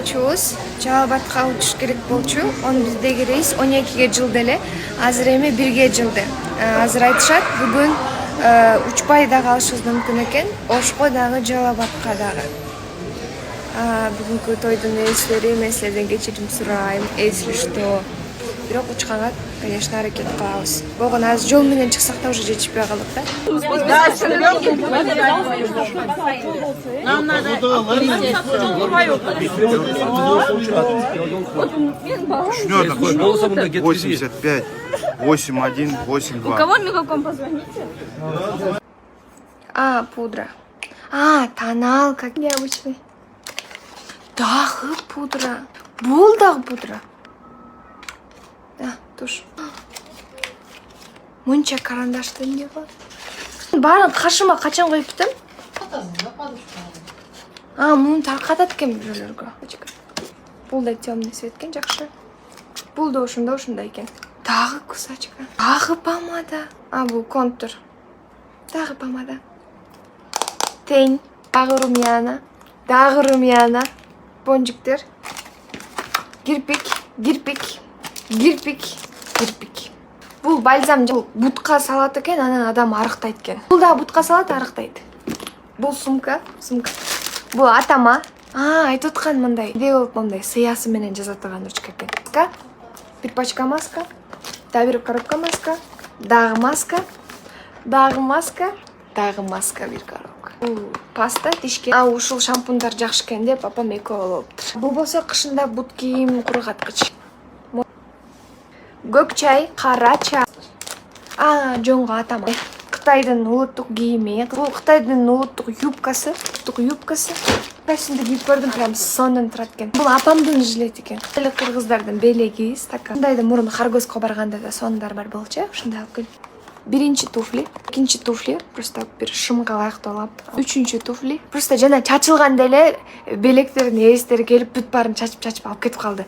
учуубуз Жалал Абадка учуш керек болчу. Onun биздеги рейс 12-ге жылды эле. Азыр эми 1-ге жылды. Азыр айтышат, бүгүн учпай да калышыбыз мүмкүн экен. Ошко дагы Жалал Абадка дагы. Бүгүнкү тойдун ээстери мен силерден кечирим сурайм. Эсли что. Бирок учканга, конечно, аракет кылабыз. Болгон азыр жол менен чыксак да уже жетишпей калдык да. Голосом 85, 81, 82. У кого мегафон позвоните? Пудра. Тоналка необычный. Дагы пудра. Бул дагы пудра. Туш. Мынча карандашты эмне кылат? Баарын кашыма качан коюп кетем? Муну таркатат экен бирөөлөргө. Бул да темный цвет экен, жакшы. Бул да ушундай экен. Дагы кусачка. Дагы помада. Бул контур. Дагы помада. Тень. Дагы румяна. Дагы румяна. Бонжиктер. Кирпик. Бул бальзам бутка салат экен, анан адам арыктайт экен. Бул да бутка салат, арыктайт. Бул сумка. Бул атама. Айтып аткан мындай. Идея болуп мындай сыясы менен жаза турган ручка экен. Бир пачка маска, дагы бир коробка маска, дагы маска, бир коробка. Паста, тишке. Ушул шампундар жакшы экен деп апам экөө алыптыр. Бул болсо кышында бут кийим кургаткыч. Көк чай, кара чай. Жонго атама. Кытайдын улуттук кийими. Бул Кытайдын улуттук юбкасы. Кайсында кийип көрдүм, прям сонун турат экен. Бул апамдын жилети экен. Кыргыздардын белеги, стакан. Мындай да мурун Харгоско барганда да сонундар бар болчу. Ушундай алып келип. Биринчи туфли, экинчи туфли, просто бир шымга ылайыктуу алып. Үчүнчү туфли. Просто жана чачылганда эле белектердин ээстери келип бүт баарын чачып алып кетип калды.